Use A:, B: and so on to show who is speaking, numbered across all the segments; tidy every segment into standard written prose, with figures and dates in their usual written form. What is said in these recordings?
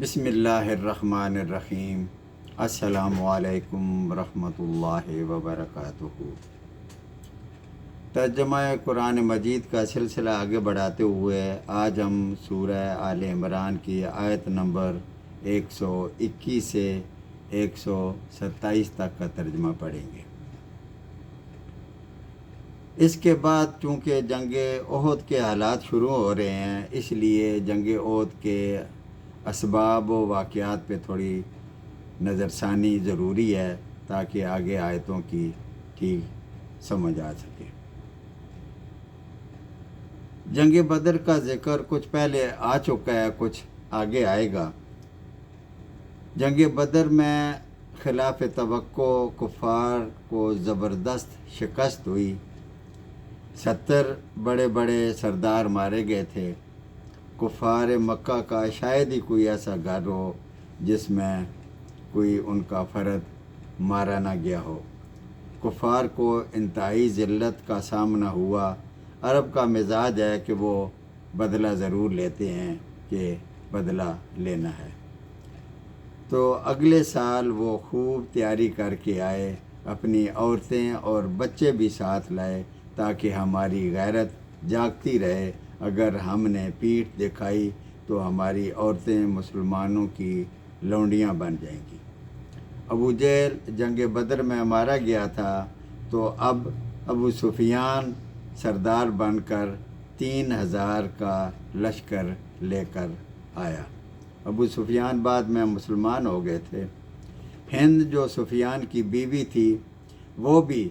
A: بسم اللہ الرحمن الرحیم۔ السلام علیکم ورحمۃ اللہ وبرکاتہ۔ ترجمہ قرآن مجید کا سلسلہ آگے بڑھاتے ہوئے آج ہم سورہ آل عمران کی آیت نمبر 121 سے 127 تک کا ترجمہ پڑھیں گے۔ اس کے بعد چونکہ جنگ احد کے حالات شروع ہو رہے ہیں، اس لیے جنگ احد کے اسباب و واقعات پہ تھوڑی نظر ثانی ضروری ہے تاکہ آگے آیتوں کی ٹھیک سمجھ آ سکے۔ جنگ بدر کا ذکر کچھ پہلے آ چکا ہے، کچھ آگے آئے گا۔ جنگ بدر میں خلاف توقع کفار کو زبردست شکست ہوئی، 70 بڑے بڑے سردار مارے گئے تھے۔ کفار مکہ کا شاید ہی کوئی ایسا گھر ہو جس میں کوئی ان کا فرد مارا نہ گیا ہو۔ کفار کو انتہائی ذلت کا سامنا ہوا۔ عرب کا مزاج ہے کہ وہ بدلہ ضرور لیتے ہیں کہ بدلہ لینا ہے، تو اگلے سال وہ خوب تیاری کر کے آئے، اپنی عورتیں اور بچے بھی ساتھ لائے تاکہ ہماری غیرت جاگتی رہے۔ اگر ہم نے پیٹھ دکھائی تو ہماری عورتیں مسلمانوں کی لونڈیاں بن جائیں گی۔ ابو جہل جنگ بدر میں مارا گیا تھا، تو اب ابو سفیان سردار بن کر 3000 کا لشکر لے کر آیا۔ ابو سفیان بعد میں مسلمان ہو گئے تھے۔ ہند جو سفیان کی بیوی تھی وہ بھی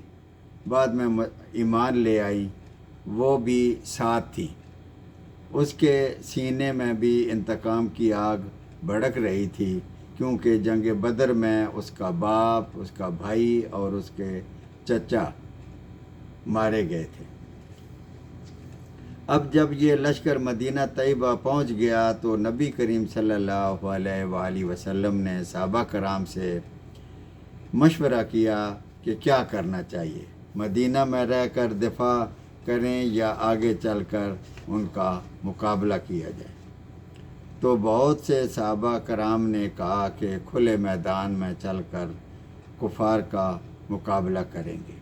A: بعد میں ایمان لے آئی، وہ بھی ساتھ تھی۔ اس کے سینے میں بھی انتقام کی آگ بھڑک رہی تھی، کیونکہ جنگ بدر میں اس کا باپ، اس کا بھائی اور اس کے چچا مارے گئے تھے۔ اب جب یہ لشکر مدینہ طیبہ پہنچ گیا تو نبی کریم صلی اللہ علیہ وآلہ وسلم نے صحابہ کرام سے مشورہ کیا کہ کیا کرنا چاہیے، مدینہ میں رہ کر دفاع کریں یا آگے چل کر ان کا مقابلہ کیا جائے۔ تو بہت سے صحابہ کرام نے کہا کہ کھلے میدان میں چل کر کفار کا مقابلہ کریں گے۔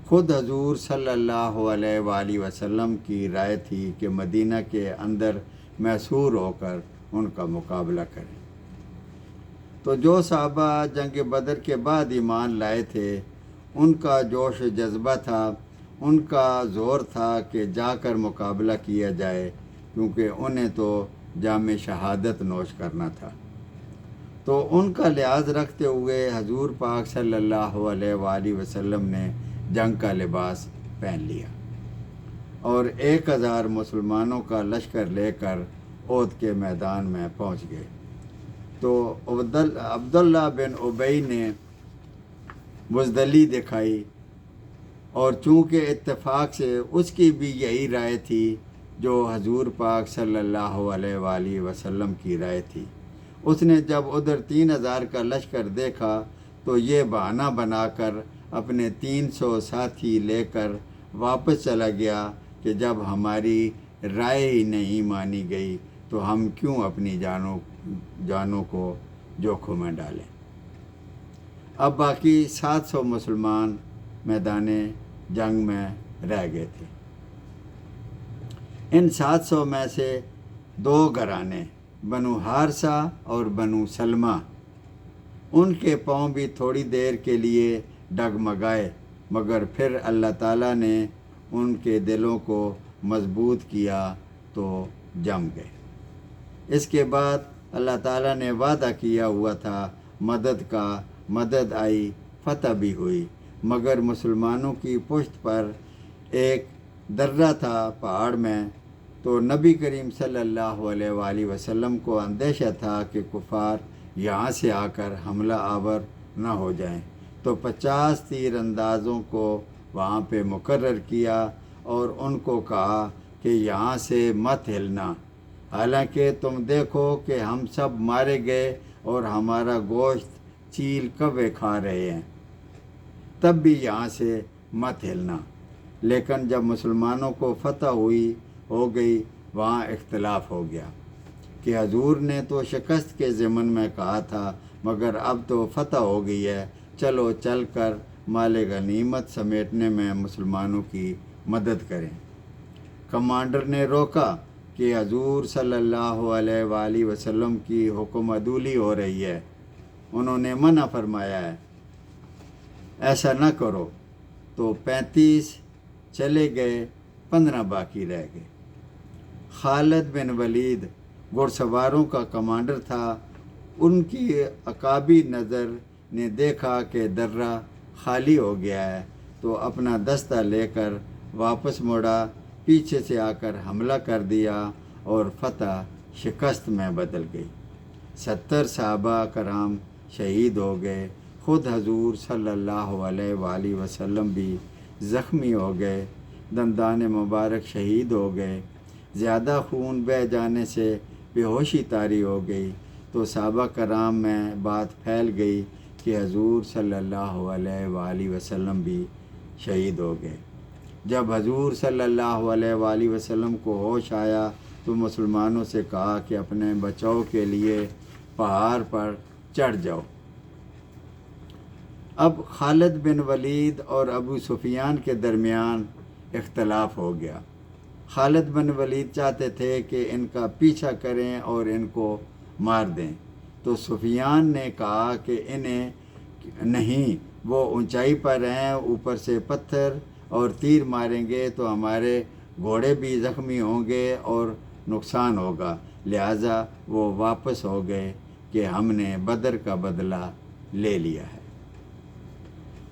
A: خود حضور صلی اللہ علیہ وآلہ وسلم کی رائے تھی کہ مدینہ کے اندر محصور ہو کر ان کا مقابلہ کریں۔ تو جو صحابہ جنگ بدر کے بعد ایمان لائے تھے، ان کا جوش و جذبہ تھا، ان کا زور تھا کہ جا کر مقابلہ کیا جائے، کیونکہ انہیں تو جام شہادت نوش کرنا تھا۔ تو ان کا لحاظ رکھتے ہوئے حضور پاک صلی اللہ علیہ وآلہ وسلم نے جنگ کا لباس پہن لیا اور 1000 مسلمانوں کا لشکر لے کر احد کے میدان میں پہنچ گئے۔ تو عبداللہ بن ابی نے بزدلی دکھائی، اور چونکہ اتفاق سے اس کی بھی یہی رائے تھی جو حضور پاک صلی اللہ علیہ وآلہ وسلم کی رائے تھی۔ اس نے جب ادھر 3000 کا لشکر دیکھا تو یہ بہانہ بنا کر اپنے 300 ساتھی لے کر واپس چلا گیا کہ جب ہماری رائے ہی نہیں مانی گئی تو ہم کیوں اپنی جانوں کو جوکھوں میں ڈالیں۔ اب باقی 700 مسلمان میدان جنگ میں رہ گئے تھے۔ ان 700 میں سے 2 گھرانے بنو حارثہ اور بنو سلمہ، ان کے پاؤں بھی تھوڑی دیر کے لیے ڈگمگائے، مگر پھر اللہ تعالیٰ نے ان کے دلوں کو مضبوط کیا تو جم گئے۔ اس کے بعد اللہ تعالیٰ نے وعدہ کیا ہوا تھا مدد کا، مدد آئی، فتح بھی ہوئی، مگر مسلمانوں کی پشت پر ایک درہ تھا پہاڑ میں۔ تو نبی کریم صلی اللہ علیہ وآلہ وسلم کو اندیشہ تھا کہ کفار یہاں سے آ کر حملہ آور نہ ہو جائیں، تو 50 تیر اندازوں کو وہاں پہ مقرر کیا اور ان کو کہا کہ یہاں سے مت ہلنا، حالانکہ تم دیکھو کہ ہم سب مارے گئے اور ہمارا گوشت چیل کوے کھا رہے ہیں، تب بھی یہاں سے مت ہلنا۔ لیکن جب مسلمانوں کو فتح ہو گئی، وہاں اختلاف ہو گیا کہ حضور نے تو شکست کے ضمن میں کہا تھا، مگر اب تو فتح ہو گئی ہے، چلو چل کر مال غنیمت سمیٹنے میں مسلمانوں کی مدد کریں۔ کمانڈر نے روکا کہ حضور صلی اللہ علیہ وآلہ وسلم کی حکم عدولی ہو رہی ہے، انہوں نے منع فرمایا ہے، ایسا نہ کرو۔ تو 35 چلے گئے، 15 باقی رہ گئے۔ خالد بن ولید گھڑ سواروں کا کمانڈر تھا، ان کی عقابی نظر نے دیکھا کہ درہ خالی ہو گیا ہے، تو اپنا دستہ لے کر واپس مڑا، پیچھے سے آ کر حملہ کر دیا اور فتح شکست میں بدل گئی۔ 70 صحابہ کرام شہید ہو گئے، خود حضور صلی اللہ علیہ وآلہ وسلم بھی زخمی ہو گئے، دندان مبارک شہید ہو گئے، زیادہ خون بہہ جانے سے بے ہوشی طاری ہو گئی، تو صحابہ کرام میں بات پھیل گئی کہ حضور صلی اللہ علیہ وآلہ وسلم بھی شہید ہو گئے۔ جب حضور صلی اللہ علیہ وآلہ وسلم کو ہوش آیا تو مسلمانوں سے کہا کہ اپنے بچاؤ کے لیے پہاڑ پر چڑھ جاؤ۔ اب خالد بن ولید اور ابو سفیان کے درمیان اختلاف ہو گیا۔ خالد بن ولید چاہتے تھے کہ ان کا پیچھا کریں اور ان کو مار دیں، تو سفیان نے کہا کہ انہیں نہیں، وہ اونچائی پر ہیں، اوپر سے پتھر اور تیر ماریں گے تو ہمارے گھوڑے بھی زخمی ہوں گے اور نقصان ہوگا، لہٰذا وہ واپس ہو گئے کہ ہم نے بدر کا بدلہ لے لیا ہے۔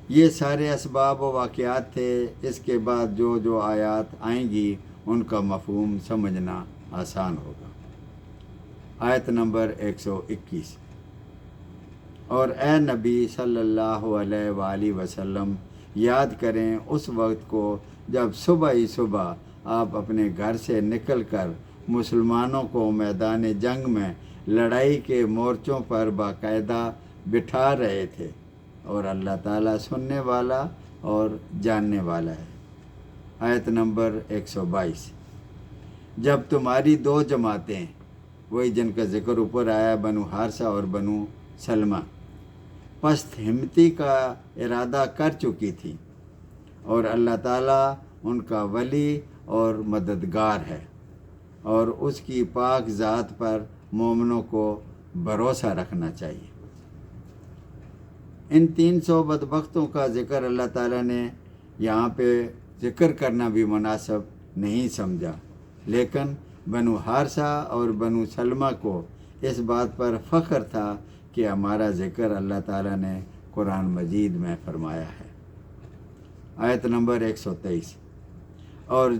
A: یہ سارے اسباب و واقعات تھے۔ اس کے بعد جو آیات آئیں گی ان کا مفہوم سمجھنا آسان ہوگا۔ آیت نمبر 121، اور اے نبی صلی اللہ علیہ وآلہ وسلم یاد کریں اس وقت کو جب صبح ہی صبح آپ اپنے گھر سے نکل کر مسلمانوں کو میدان جنگ میں لڑائی کے مورچوں پر باقاعدہ بٹھا رہے تھے، اور اللہ تعالیٰ سننے والا اور جاننے والا ہے۔ آیت نمبر 122، جب تمہاری 2 جماعتیں، وہی جن کا ذکر اوپر آیا، بنو حارثہ اور بنو سلمہ، پست ہمتی کا ارادہ کر چکی تھی، اور اللہ تعالیٰ ان کا ولی اور مددگار ہے، اور اس کی پاک ذات پر مومنوں کو بھروسہ رکھنا چاہیے۔ ان 300 بدبختوں کا ذکر اللہ تعالیٰ نے یہاں پہ ذکر کرنا بھی مناسب نہیں سمجھا، لیکن بنو حارثہ اور بنو سلمہ کو اس بات پر فخر تھا کہ ہمارا ذکر اللہ تعالیٰ نے قرآن مجید میں فرمایا ہے۔ آیت نمبر 123، اور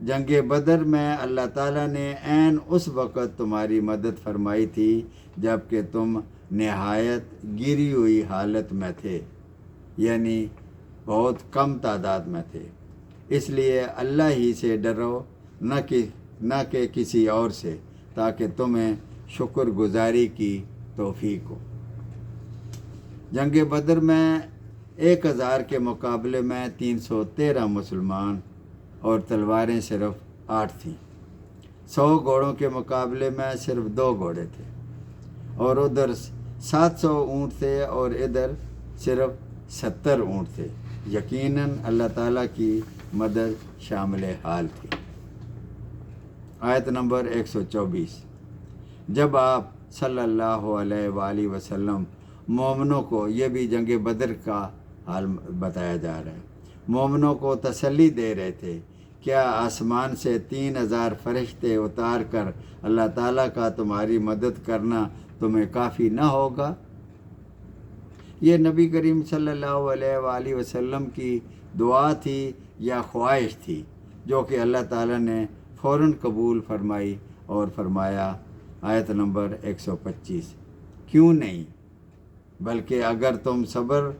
A: جنگ بدر میں اللہ تعالیٰ نے عین اس وقت تمہاری مدد فرمائی تھی جب کہ تم نہایت گری ہوئی حالت میں تھے، یعنی بہت کم تعداد میں تھے، اس لیے اللہ ہی سے ڈرو، نہ کہ کسی اور سے، تاکہ تمہیں شکر گزاری کی توفیق ہو۔ جنگ بدر میں 1000 کے مقابلے میں 313 مسلمان، اور تلواریں صرف 8 تھیں۔ 100 گھوڑوں کے مقابلے میں صرف 2 گھوڑے تھے، اور ادھر 700 اونٹ تھے اور ادھر صرف 70 اونٹ تھے۔ یقیناً اللہ تعالیٰ کی مدد شامل حال تھی۔ آیت نمبر 124، جب آپ صلی اللہ علیہ وآلہ وسلم مومنوں کو، یہ بھی جنگ بدر کا حال بتایا جا رہا ہے، مومنوں کو تسلی دے رہے تھے، کیا آسمان سے 3000 فرشتے اتار کر اللہ تعالیٰ کا تمہاری مدد کرنا تمہیں کافی نہ ہوگا؟ یہ نبی کریم صلی اللہ علیہ وآلہ وسلم کی دعا تھی یا خواہش تھی، جو کہ اللہ تعالیٰ نے فوراً قبول فرمائی اور فرمایا۔ آیت نمبر 125، کیوں نہیں، بلکہ اگر تم صبر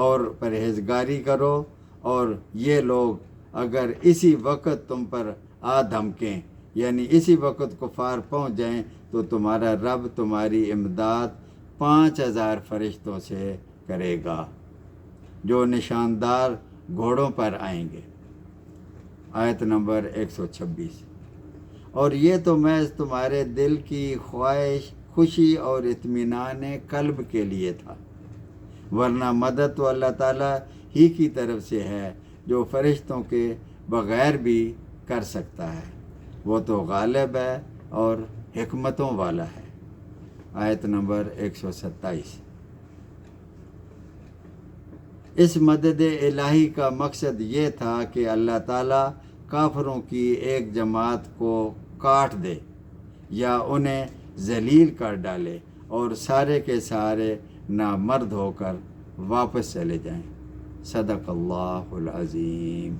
A: اور پرہیزگاری کرو، اور یہ لوگ اگر اسی وقت تم پر آ دھمکیں، یعنی اسی وقت کفار پہنچ جائیں، تو تمہارا رب تمہاری امداد 5000 فرشتوں سے کرے گا، جو نشاندار گھوڑوں پر آئیں گے۔ آیت نمبر 126، اور یہ تو محض تمہارے دل کی خواہش خوشی اور اطمینان قلب کے لیے تھا، ورنہ مدد تو اللہ تعالیٰ ہی کی طرف سے ہے جو فرشتوں کے بغیر بھی کر سکتا ہے، وہ تو غالب ہے اور حکمتوں والا ہے۔ آیت نمبر 127۔ اس مدد الہی کا مقصد یہ تھا کہ اللہ تعالیٰ کافروں کی ایک جماعت کو کاٹ دے یا انہیں ذلیل کر ڈالے اور سارے کے سارے نامرد ہو کر واپس چلے جائیں۔ صدق اللہ العظیم۔